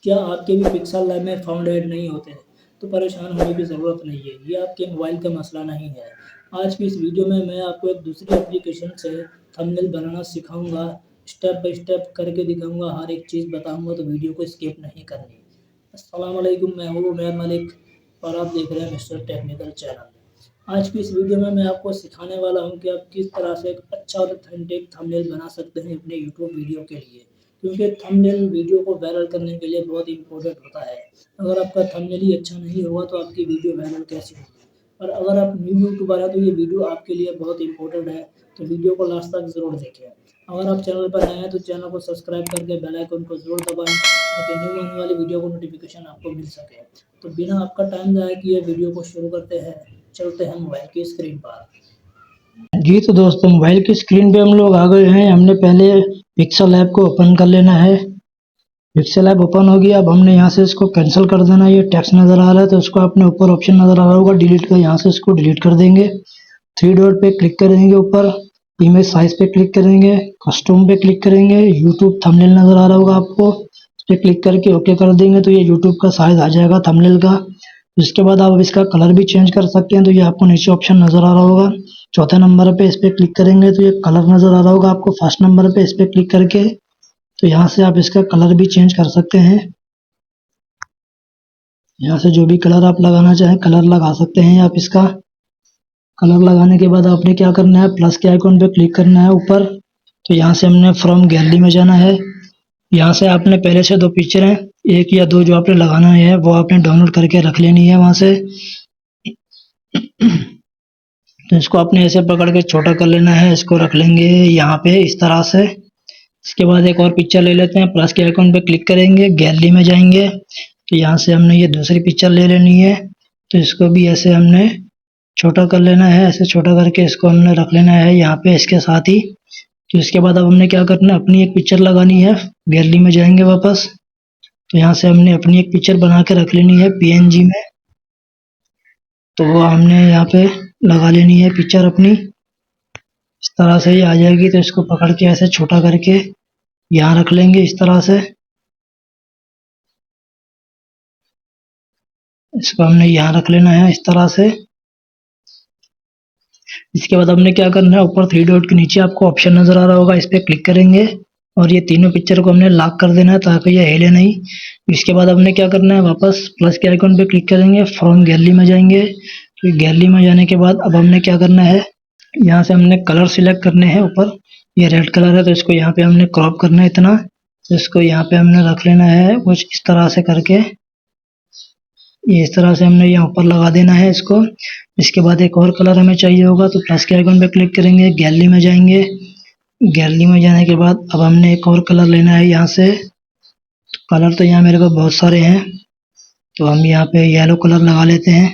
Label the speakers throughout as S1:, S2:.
S1: क्या आपके भी पिक्सल लैब में फाउंड ऐड नहीं होते हैं? तो परेशान होने की ज़रूरत नहीं है, ये आपके मोबाइल का मसला नहीं है। आज की इस वीडियो में मैं आपको एक दूसरी एप्लीकेशन से थंबनेल बनाना सिखाऊँगा, स्टेप बाय स्टेप करके दिखाऊँगा, हर एक चीज़ बताऊँगा, तो वीडियो को स्किप नहीं करनी। अस्सलाम वालेकुम, मैं हूँ उमैर मलिक और आप देख रहे हैं मिस्टर टेक्निकल चैनल। आज की इस वीडियो में मैं आपको सिखाने वाला हूँ कि आप किस तरह से एक अच्छा और ऑथेंटिक थंबनेल बना सकते हैं अपने यूट्यूब वीडियो के लिए। क्योंकि थंबनेल वीडियो को वायरल करने के लिए बहुत इम्पोर्टेंट होता है। अगर आपका थंबनेल ही अच्छा नहीं होगा तो आपकी वीडियो वायरल कैसे होगी? और अगर आप न्यू यूट्यूबर हैं तो ये वीडियो आपके लिए बहुत इम्पोर्टेंट है, तो वीडियो को लास्ट तक ज़रूर देखें। अगर आप चैनल पर नए हैं तो चैनल को सब्सक्राइब करके बेल आइकन को ज़रूर दबाएँ ताकि न्यू आने वाली वीडियो को नोटिफ़िकेशन आपको मिल सके। तो बिना आपका टाइम ज़ाया किए वीडियो को शुरू करते हैं, चलते हैं मोबाइल की स्क्रीन पर।
S2: जी तो दोस्तों, मोबाइल की स्क्रीन पे हम लोग आ गए हैं। हमने पहले पिक्सल ऐप को ओपन कर लेना है। पिक्सल ऐप ओपन हो गया। अब हमने यहाँ से इसको कैंसिल कर देना है। ये टेक्स्ट नज़र आ रहा है तो इसको अपने ऊपर ऑप्शन नज़र आ रहा होगा डिलीट का, यहाँ से इसको डिलीट कर देंगे। थ्री डॉट पे क्लिक करेंगे, ऊपर इमेज साइज पे क्लिक करेंगे, कस्टम पे क्लिक करेंगे, यूट्यूब थंबनेल नज़र आ रहा होगा आपको, इस पर क्लिक करके ओके कर देंगे तो ये यूट्यूब का साइज आ जाएगा थंबनेल का। इसके बाद आप इसका कलर भी चेंज कर सकते हैं, तो ये आपको नीचे ऑप्शन नज़र आ रहा होगा। चौथे नंबर पे इस पे क्लिक करेंगे तो ये कलर नज़र आ रहा होगा आपको। फर्स्ट नंबर पे इस पे क्लिक करके तो यहाँ से आप इसका कलर भी चेंज कर सकते हैं। यहाँ से जो भी कलर आप लगाना चाहें कलर लगा सकते हैं आप इसका। कलर लगाने के बाद आपने क्या करना है, प्लस के आइकॉन पे क्लिक करना है ऊपर। तो यहाँ से हमने फ्रॉम गैलरी में जाना है। यहाँ से आपने पहले से दो पिक्चर हैं, एक या दो जो आपने लगाना है वो आपने डाउनलोड करके रख लेनी है वहाँ से। तो इसको आपने ऐसे पकड़ के छोटा कर लेना है, इसको रख लेंगे यहाँ पे इस तरह से। इसके बाद एक और पिक्चर ले लेते हैं, प्लस के आइकॉन पे क्लिक करेंगे, गैलरी में जाएंगे तो यहाँ से हमने ये दूसरी पिक्चर ले लेनी है। तो इसको भी ऐसे हमने छोटा कर लेना है, ऐसे छोटा करके इसको हमने रख लेना है यहाँ पे इसके साथ ही। तो इसके बाद अब हमने क्या करना है, अपनी एक पिक्चर लगानी है। गैलरी में जाएंगे वापस, तो यहाँ से हमने अपनी एक पिक्चर बना के रख लेनी है पीएनजी में। तो वो हमने यहाँ पे लगा लेनी है पिक्चर अपनी। इस तरह से ही आ जाएगी, तो इसको पकड़ के ऐसे छोटा करके यहाँ रख लेंगे इस तरह से। इसको हमने यहाँ रख लेना है इस तरह से। इसके बाद हमने क्या करना है, ऊपर थ्री डॉट के नीचे आपको ऑप्शन नजर आ रहा होगा, इस पर क्लिक करेंगे और ये तीनों पिक्चर को हमने लॉक कर देना है ताकि ये हिले नहीं। इसके बाद हमने क्या करना है, वापस प्लस के आइकन पे क्लिक करेंगे, फ्रॉम गैलरी में जाएंगे। तो गैलरी में जाने के बाद अब हमने क्या करना है, यहाँ से हमने कलर सिलेक्ट करने हैं। ऊपर ये रेड कलर है तो इसको यहाँ पे हमने क्रॉप करना है इतना। तो इसको यहाँ पे हमने रख लेना है कुछ इस तरह से करके, ये इस तरह से हमने यहाँ ऊपर लगा देना है इसको। इसके बाद एक और कलर हमें चाहिए होगा, तो प्लस के आइकन पे क्लिक करेंगे, गैलरी में जाएंगे। गैलरी में जाने के बाद अब हमने एक और कलर लेना है यहाँ से। तो कलर तो यहाँ मेरे पास बहुत सारे हैं, तो हम यहाँ पे येलो कलर लगा लेते हैं।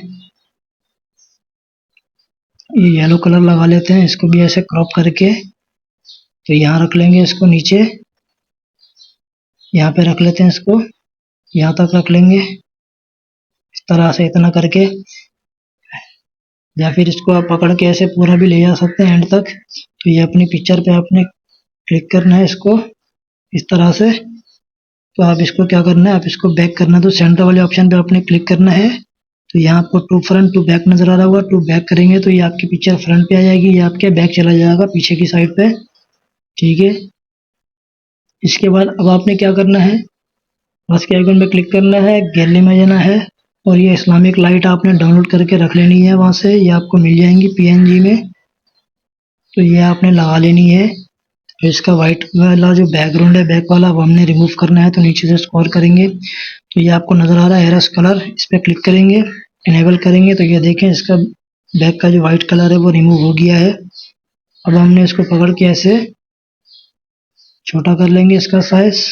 S2: ये येलो कलर लगा लेते हैं, इसको भी ऐसे क्रॉप करके तो यहाँ रख लेंगे इसको नीचे। यहाँ पे रख लेते हैं इसको, यहाँ तक रख लेंगे इस तरह से, इतना करके। या फिर इसको आप पकड़ के ऐसे पूरा भी ले जा सकते हैं एंड तक। तो ये अपनी पिक्चर पे आपने क्लिक करना है इसको इस तरह से। तो आप इसको क्या करना है, आप इसको बैक करना है तो सेंटर वाले ऑप्शन पे आपने क्लिक करना है। तो यहाँ आपको टू फ्रंट टू बैक नजर आ रहा होगा, टू बैक करेंगे तो ये आपकी पिक्चर फ्रंट पे आ जाएगी, ये आपके बैक चला जाएगा पीछे की साइड पे। ठीक है। इसके बाद अब आपने क्या करना है, प्लस के आइकन पे क्लिक करना है, गैलरी में जाना है और ये इस्लामिक लाइट आपने डाउनलोड करके रख लेनी है वहां से, ये आपको मिल जाएंगी पीएनजी में। तो ये आपने लगा लेनी है। तो इसका व्हाइट वाला जो बैकग्राउंड है बैक वाला वो हमने रिमूव करना है, तो नीचे से स्क्रॉल करेंगे तो ये आपको नजर आ रहा है एरस कलर, इस पर क्लिक करेंगे, इनेबल करेंगे तो ये देखें इसका बैक का जो व्हाइट कलर है वो रिमूव हो गया है। अब हमने इसको पकड़ के ऐसे छोटा कर लेंगे, इसका साइज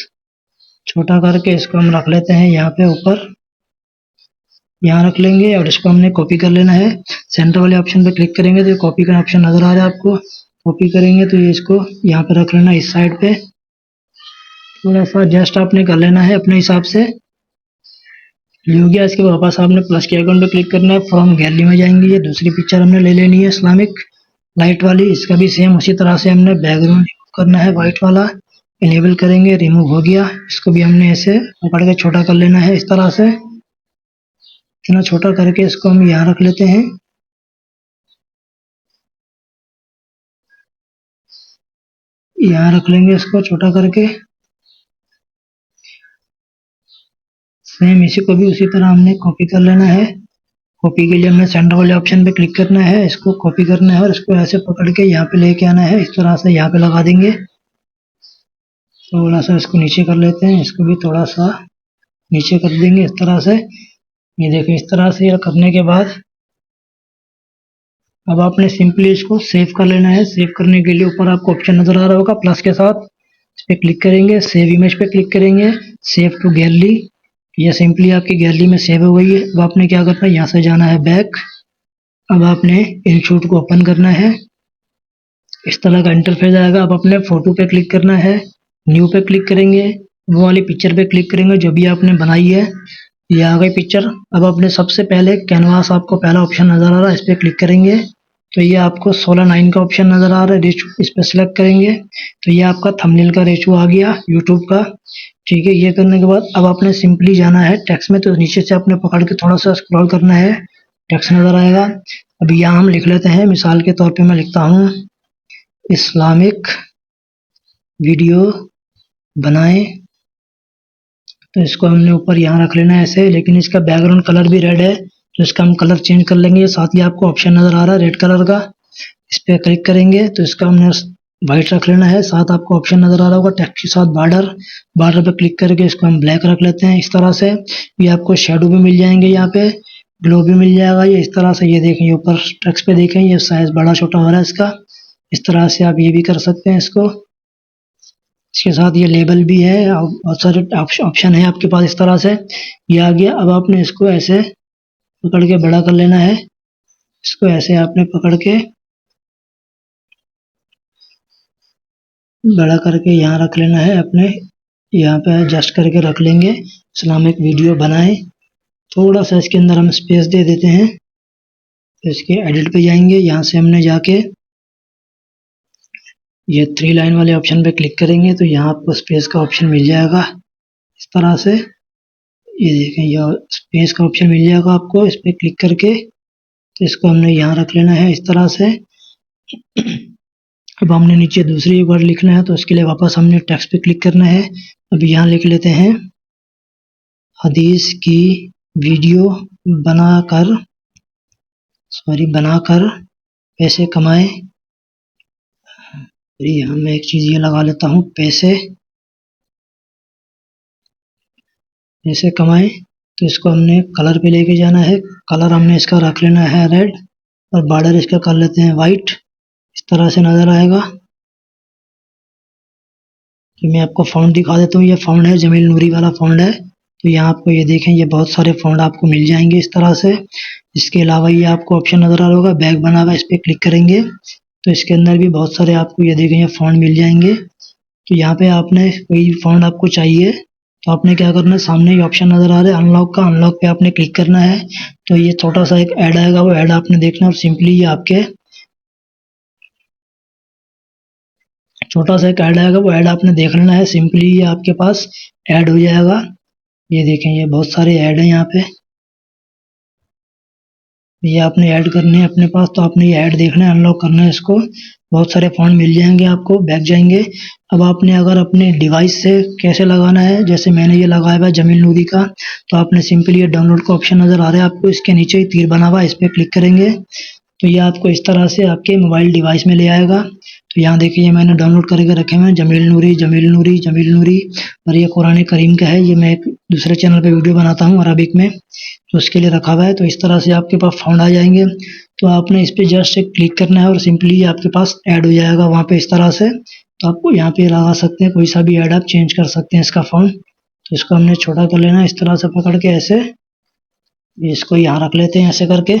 S2: छोटा करके इसको हम रख लेते हैं यहाँ पे ऊपर, यहाँ रख लेंगे और इसको हमने कॉपी कर लेना है। सेंटर वाले ऑप्शन पे क्लिक करेंगे तो कॉपी का ऑप्शन नजर आ रहा है आपको, कॉपी करेंगे तो ये इसको यहाँ पे रख लेना इस साइड पे। थोड़ा सा एडजस्ट आपने कर लेना है अपने हिसाब से। ये हो गया। इसके बाद वापस आपने प्लस के आइकन पे क्लिक करना है, फ्रॉम गैलरी में जाएंगे, ये दूसरी पिक्चर हमने ले लेनी है इस्लामिक लाइट वाली। इसका भी सेम उसी तरह से हमने बैकग्राउंड करना है व्हाइट वाला। इनेबल करेंगे, रिमूव हो गया। इसको भी हमने ऐसे पकड़ के छोटा कर लेना है इस तरह से। इतना छोटा करके इसको हम यहाँ रख लेते हैं। यहाँ रख लेंगे इसको छोटा करके। सेम इसी को भी उसी तरह हमने कॉपी कर लेना है। कॉपी के लिए हमें सेंटर वाले ऑप्शन पे क्लिक करना है, इसको कॉपी करना है और इसको ऐसे पकड़ के यहाँ पे लेके आना है। इस तरह से यहाँ पे लगा देंगे। थोड़ा सा इसको नीचे कर लेते हैं, इसको भी थोड़ा सा नीचे कर देंगे इस तरह से। ये देखिए इस तरह से करने के बाद अब आपने सिंपली इसको सेव कर लेना है। सेव करने के लिए ऊपर आपको ऑप्शन नजर आ रहा होगा प्लस के साथ, इस पे क्लिक करेंगे, सेव इमेज पे क्लिक करेंगे, सेव टू गैलरी। ये सिंपली आपकी गैलरी में सेव हो गई है। अब आपने क्या करना है, यहाँ से जाना है बैक। अब आपने इनशॉट को ओपन करना है। इस तरह का इंटरफेस आएगा। अब अपने फोटो पे क्लिक करना है, न्यू पे क्लिक करेंगे, वो वाली पिक्चर पे क्लिक करेंगे जो भी आपने बनाई है। ये आ गई पिक्चर। अब अपने सबसे पहले कैनवास, आपको पहला ऑप्शन नजर आ रहा है, इस पे क्लिक करेंगे तो ये आपको 16:9 का ऑप्शन नजर आ रहा है, रेशो इस पे सिलेक्ट करेंगे तो ये आपका थंबनेल का रेशो आ गया यूट्यूब का। ठीक है, ये करने के बाद अब आपने सिंपली जाना है टेक्स्ट में, तो नीचे से आपने पकड़ के थोड़ा सा स्क्रॉल करना है, टेक्स्ट नजर आएगा। अब यहाँ हम लिख लेते हैं, मिसाल के तौर पे मैं लिखता हूँ इस्लामिक वीडियो बनाएं। तो इसको हमने ऊपर यहाँ रख लेना है ऐसे, लेकिन इसका बैकग्राउंड कलर भी रेड है तो इसका हम कलर चेंज कर लेंगे। साथ ही आपको ऑप्शन नजर आ रहा है रेड कलर का, इस पे क्लिक करेंगे तो इसका हमने व्हाइट रख लेना है। साथ आपको ऑप्शन नजर आ रहा होगा टेक्स्ट के साथ बॉर्डर, बॉर्डर पे क्लिक करके इसको हम ब्लैक रख लेते हैं इस तरह से। ये आपको शेडो भी मिल जाएंगे, यहाँ पे ग्लो भी मिल जाएगा ये इस तरह से। ये देखें ऊपर टेक्स्ट पे देखें ये साइज बड़ा छोटा हो रहा है इसका, इस तरह से आप ये भी कर सकते हैं इसको। इसके साथ ये लेबल भी है, बहुत सारे ऑप्शन है आपके पास इस तरह से। ये आ गया। अब आपने इसको ऐसे पकड़ के बड़ा कर लेना है, इसको ऐसे आपने पकड़ के बड़ा करके यहाँ रख लेना है अपने, यहाँ पे एडजस्ट करके रख लेंगे। इस्लामिक वीडियो बनाएं। थोड़ा सा इसके अंदर हम स्पेस दे देते हैं, तो इसके एडिट पे जाएंगे, यहाँ से हमने जाके ये 3 लाइन वाले ऑप्शन पे क्लिक करेंगे तो यहाँ आपको स्पेस का ऑप्शन मिल जाएगा इस तरह से। ये देखें ये स्पेस का ऑप्शन मिल जाएगा आपको, इस पे क्लिक करके तो इसको हमने यहाँ रख लेना है इस तरह से। अब हमने नीचे दूसरी वर्ड लिखना है तो उसके लिए वापस हमने टेक्स्ट पे क्लिक करना है। अब यहाँ लिख लेते हैं हदीस की वीडियो बनाकर पैसे कमाएं। यहाँ मैं एक चीज ये लगा लेता हूँ, पैसे कमाएं। तो इसको हमने कलर पे लेके जाना है, कलर हमने इसका रख लेना है रेड और बॉर्डर इसका कर लेते हैं वाइट, इस तरह से नजर आएगा। तो मैं आपको फ़ॉन्ट दिखा देता हूँ, ये फ़ॉन्ट है जमील नूरी वाला फ़ॉन्ट है। तो यहाँ आपको ये देखें ये बहुत सारे फ़ॉन्ट आपको मिल जाएंगे इस तरह से। इसके अलावा ये आपको ऑप्शन नजर आ रहा होगा बैग बना हुआ, इस पे क्लिक करेंगे तो इसके अंदर भी बहुत सारे आपको ये देखें ये फ़ॉन्ट मिल जाएंगे। तो यहाँ पे आपने कोई फ़ॉन्ट आपको चाहिए तो आपने क्या करना है, सामने ही ऑप्शन नजर आ रहा है अनलॉक का, अनलॉक पे आपने क्लिक करना है तो ये छोटा सा एक ऐड आएगा, वो ऐड आपने देखना है और सिंपली ये आपके छोटा सा एक ऐड आएगा, वो ऐड आपने देख लेना है। सिंपली ये आपके पास ऐड हो जाएगा। ये देखें ये बहुत सारे ऐड हैं यहाँ पे, ये आपने ऐड करने हैं अपने पास तो आपने ये ऐड देखना है, अनलॉक करना है इसको। बहुत सारे फ़ॉन्ट मिल जाएंगे आपको, बैक जाएंगे। अब आपने अगर अपने डिवाइस से कैसे लगाना है, जैसे मैंने ये लगाया हुआ है जमील नूरी का, तो आपने सिंपली ये डाउनलोड का ऑप्शन नज़र आ रहा है आपको, इसके नीचे ही तीर बना हुआ है, इस पर क्लिक करेंगे तो ये आपको इस तरह से आपके मोबाइल डिवाइस में ले आएगा। तो यहाँ देखिए मैंने डाउनलोड करके रखे हुए हैं जमील नूरी जमील नूरी जमील नूरी, और ये कुरान करीम का है। ये मैं एक दूसरे चैनल पे वीडियो बनाता हूँ अरबिक में, तो उसके लिए रखा हुआ है। तो इस तरह से आपके पास फ़ॉन्ट आ जाएंगे, तो आपने इस पे जस्ट क्लिक करना है और सिंपली आपके पास ऐड हो जाएगा वहाँ पे इस तरह से। तो आपको यहाँ पे लगा सकते हैं, कोई सा भी ऐड आप चेंज कर सकते हैं इसका फ़ॉन्ट। तो इसको हमने छोटा कर लेना है इस तरह से पकड़ के ऐसे, इसको यहाँ रख लेते हैं ऐसे करके।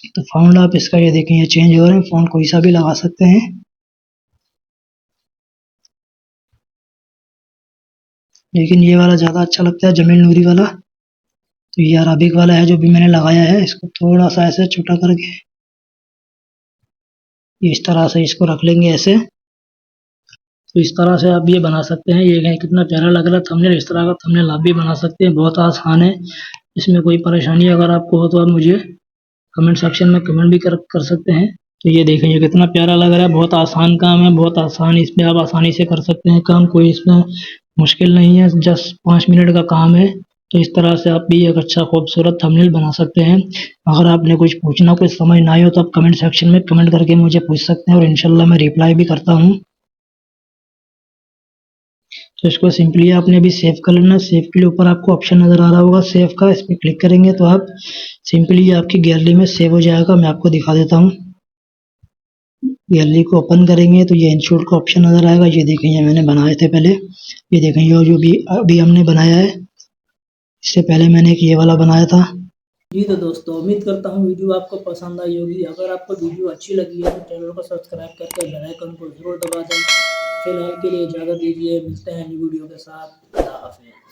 S2: तो फ़ॉन्ट आप इसका ये देखें ये चेंज हो रहे हैं, फ़ॉन्ट कोई सा भी लगा सकते हैं। लेकिन ये वाला ज़्यादा अच्छा लगता है जमील नूरी वाला। तो ये अरबिक वाला है जो भी मैंने लगाया है, इसको थोड़ा सा ऐसे छोटा करके इस तरह से इसको रख लेंगे ऐसे।
S1: तो इस तरह से आप ये बना सकते हैं। ये कितना प्यारा लग रहा है थंबनेल। इस तरह का थंबनेल आप भी बना सकते हैं, बहुत आसान है। इसमें कोई परेशानी अगर आपको हो तो आप मुझे कमेंट सेक्शन में कमेंट भी कर सकते हैं। तो ये देखें ये कितना प्यारा लग रहा है, बहुत आसान काम है, बहुत आसान, इसमें आप आसानी से कर सकते हैं काम, कोई इसमें मुश्किल नहीं है, जस्ट 5 मिनट का काम है। तो इस तरह से आप भी एक अच्छा खूबसूरत थंबनेल बना सकते हैं। अगर आपने कुछ पूछना, कुछ समझ ना आए हो तो आप कमेंट सेक्शन में कमेंट करके मुझे पूछ सकते हैं और इंशाल्लाह मैं रिप्लाई भी करता हूँ। तो इसको सिंपली आपने अभी सेव कर लेना। सेव के लिए ऊपर आपको ऑप्शन नज़र आ रहा होगा सेव का, इस पर क्लिक करेंगे तो आप सिंपली आपकी गैलरी में सेव हो जाएगा। मैं आपको दिखा देता हूँ। गैलरी को ओपन करेंगे तो ये इंस्टीट्यूट का ऑप्शन नज़र आएगा। ये देखें ये मैंने बनाए थे पहले, ये देखें ये जो भी अभी हमने बनाया है, इससे पहले मैंने एक ये वाला बनाया था। जी तो दोस्तों उम्मीद करता हूँ वीडियो आपको पसंद आई होगी। अगर आपको वीडियो अच्छी लगी है तो चैनल को सब्सक्राइब करके बेल आइकन को जरूर दबा दें। फिलहाल के लिए इजाज़त दीजिए, मिलते हैं नई वीडियो के साथ। अल्लाह हाफ़िज़।